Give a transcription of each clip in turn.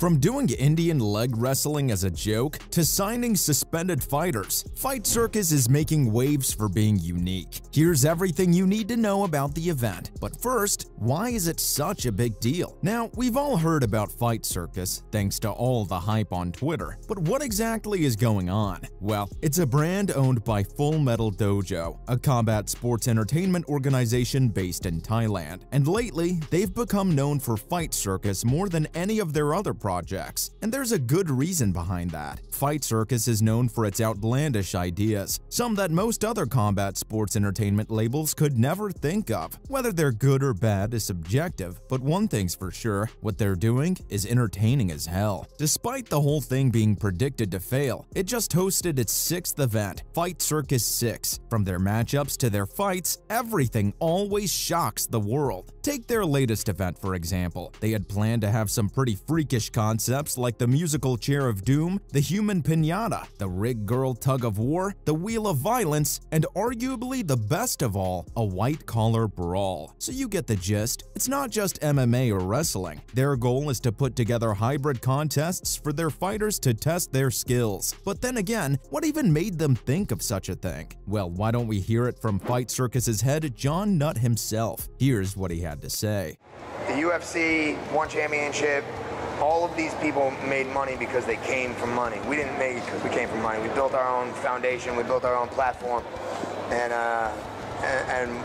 From doing Indian leg wrestling as a joke to signing suspended fighters, Fight Circus is making waves for being unique. Here's everything you need to know about the event. But first, why is it such a big deal? Now, we've all heard about Fight Circus thanks to all the hype on Twitter, but what exactly is going on? Well, it's a brand owned by Full Metal Dojo, a combat sports entertainment organization based in Thailand. And lately, they've become known for Fight Circus more than any of their other projects, and there's a good reason behind that. Fight Circus is known for its outlandish ideas, some that most other combat sports entertainment labels could never think of. Whether they're good or bad is subjective, but one thing's for sure, what they're doing is entertaining as hell. Despite the whole thing being predicted to fail, it just hosted its 6th event, Fight Circus 6. From their matchups to their fights, everything always shocks the world. Take their latest event for example. They had planned to have some pretty freakish concepts like the musical Chair of Doom, the human pinata, the rig girl tug of war, the wheel of violence, and arguably the best of all, a white collar brawl. So you get the gist. It's not just MMA or wrestling. Their goal is to put together hybrid contests for their fighters to test their skills. But then again, what even made them think of such a thing? Well, why don't we hear it from Fight Circus's head, John Nutt himself. Here's what he had to say. The UFC, one championship, all of these people made money because they came from money. We didn't make it because we came from money. We built our own foundation, we built our own platform, and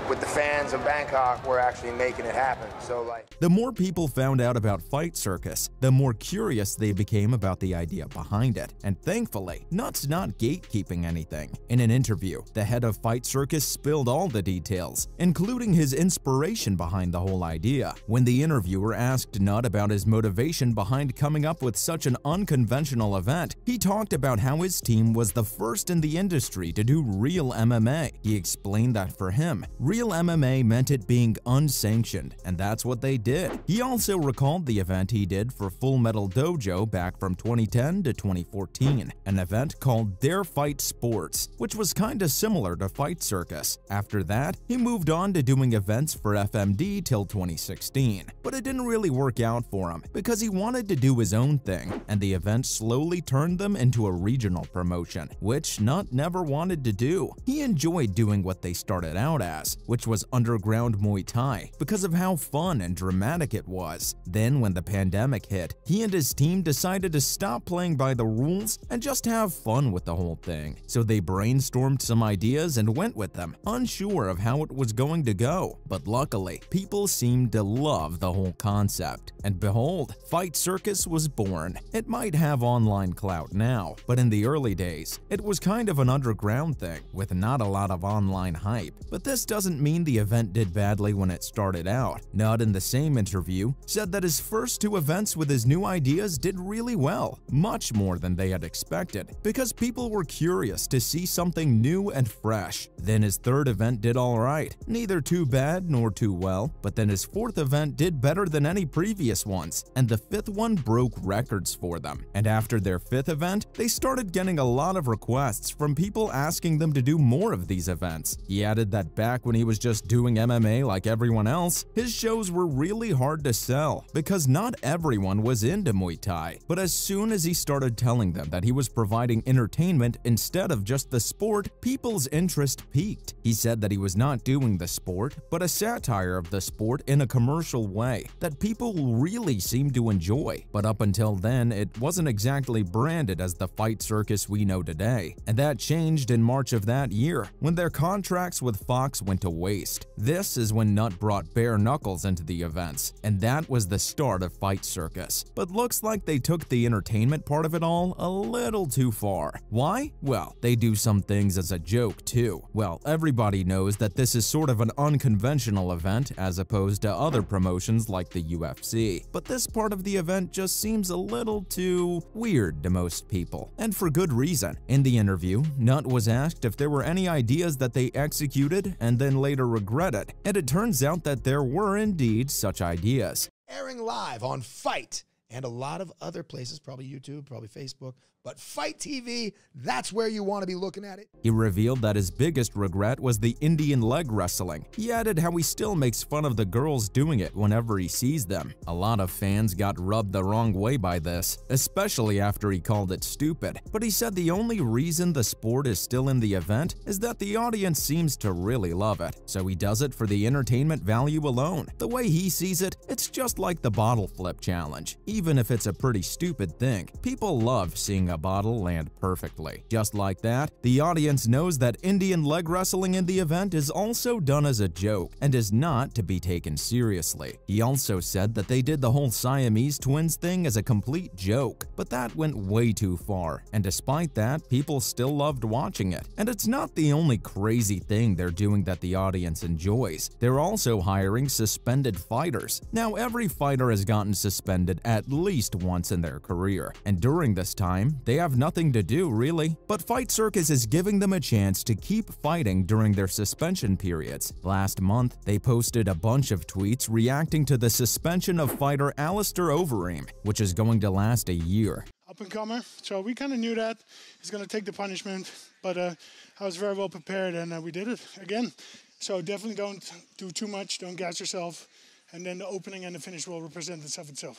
with the fans of Bangkok, we're actually making it happen. So the more people found out about Fight Circus, the more curious they became about the idea behind it. And thankfully, Nutt's not gatekeeping anything. In an interview, the head of Fight Circus spilled all the details, including his inspiration behind the whole idea. When the interviewer asked Nutt about his motivation behind coming up with such an unconventional event, he talked about how his team was the first in the industry to do real MMA. He explained that for him, real MMA meant it being unsanctioned, and that's what they did. He also recalled the event he did for Full Metal Dojo back from 2010 to 2014, an event called Dare Fight Sports, which was kinda similar to Fight Circus. After that, he moved on to doing events for FMD till 2016, but it didn't really work out for him because he wanted to do his own thing, and the event slowly turned them into a regional promotion, which Nutt never wanted to do. He enjoyed doing what they started out as, which was underground Muay Thai, because of how fun and dramatic it was. Then when the pandemic hit, he and his team decided to stop playing by the rules and just have fun with the whole thing. So they brainstormed some ideas and went with them, unsure of how it was going to go. But luckily, people seemed to love the whole concept. And behold, Fight Circus was born. It might have online clout now, but in the early days, it was kind of an underground thing with not a lot of online hype. But this doesn't mean the event did badly when it started out. Nutt, in the same interview, said that his first 2 events with his new ideas did really well, much more than they had expected, because people were curious to see something new and fresh. Then his 3rd event did alright, neither too bad nor too well, but then his 4th event did better than any previous ones, and the 5th one broke records for them. And after their 5th event, they started getting a lot of requests from people asking them to do more of these events. He added that back when he was just doing MMA like everyone else, his shows were really hard to sell because not everyone was into Muay Thai. But as soon as he started telling them that he was providing entertainment instead of just the sport, people's interest peaked. He said that he was not doing the sport, but a satire of the sport in a commercial way that people really seemed to enjoy. But up until then, it wasn't exactly branded as the Fight Circus we know today. And that changed in March of that year when their contracts with Fox went to waste. This is when Nutt brought bare knuckles into the events, and that was the start of Fight Circus. But looks like they took the entertainment part of it all a little too far. Why? Well, they do some things as a joke too. Well, everybody knows that this is sort of an unconventional event as opposed to other promotions like the UFC. But this part of the event just seems a little too weird to most people, and for good reason. In the interview, Nutt was asked if there were any ideas that they executed and then later regretted, and it turns out that there were indeed such ideas. Airing live on Fight and a lot of other places, probably YouTube, probably Facebook, but Fight TV, that's where you want to be looking at it. He revealed that his biggest regret was the Indian leg wrestling. He added how he still makes fun of the girls doing it whenever he sees them. A lot of fans got rubbed the wrong way by this, especially after he called it stupid. But he said the only reason the sport is still in the event is that the audience seems to really love it, so he does it for the entertainment value alone. The way he sees it, it's just like the bottle flip challenge. Even if it's a pretty stupid thing, people love seeing a bottle land perfectly. Just like that, the audience knows that Indian leg wrestling in the event is also done as a joke and is not to be taken seriously. He also said that they did the whole Siamese twins thing as a complete joke, but that went way too far, and despite that, people still loved watching it. And it's not the only crazy thing they're doing that the audience enjoys. They're also hiring suspended fighters. Now, every fighter has gotten suspended at least once in their career, and during this time, they have nothing to do really. But Fight Circus is giving them a chance to keep fighting during their suspension periods. Last month, they posted a bunch of tweets reacting to the suspension of fighter Alistair Overeem, which is going to last a year. Up and comer, so we kind of knew that he's going to take the punishment, but I was very well prepared, and we did it again. So definitely don't do too much, don't gas yourself, and then the opening and the finish will represent itself.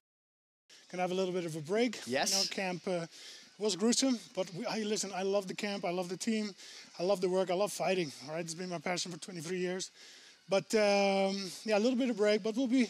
Gonna have a little bit of a break. Yes. You know, camp was gruesome, but listen, I love the camp, I love the team, I love the work, I love fighting. All right, it's been my passion for 23 years. But yeah, a little bit of break, but we'll be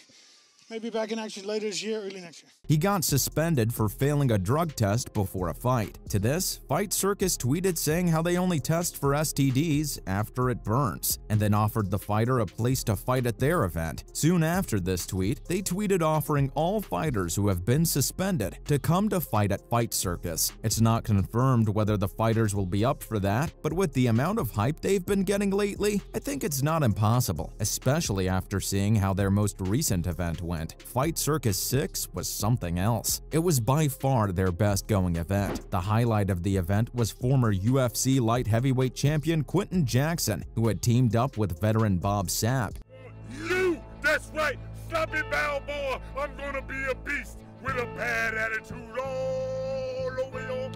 maybe back in action later this year, early next year. He got suspended for failing a drug test before a fight. To this, Fight Circus tweeted saying how they only test for STDs after it burns, and then offered the fighter a place to fight at their event. Soon after this tweet, they tweeted offering all fighters who have been suspended to come to fight at Fight Circus. It's not confirmed whether the fighters will be up for that, but with the amount of hype they've been getting lately, I think it's not impossible, especially after seeing how their most recent event went. Fight Circus 6 was something else. It was by far their best going event. The highlight of the event was former UFC light heavyweight champion Quinton Jackson, who had teamed up with veteran Bob Sapp. You! That's right! Sloppy Balboa! I'm gonna be a beast with a bad attitude all over your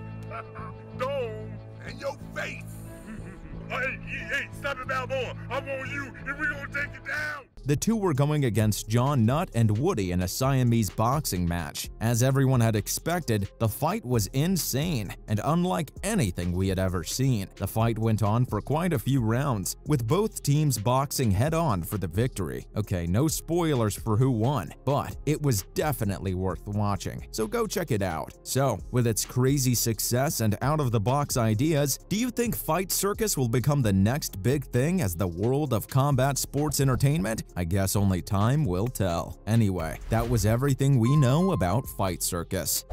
dome and your face! Hey, Sloppy Balboa! I want you, and we're gonna take it down! The two were going against John Nutt and Woody in a Siamese boxing match. As everyone had expected, the fight was insane and unlike anything we had ever seen. The fight went on for quite a few rounds, with both teams boxing head-on for the victory. Okay, no spoilers for who won, but it was definitely worth watching, so go check it out. So, with its crazy success and out-of-the-box ideas, do you think Fight Circus will become the next big thing as the world of combat sports entertainment? I guess only time will tell. Anyway, that was everything we know about Fight Circus.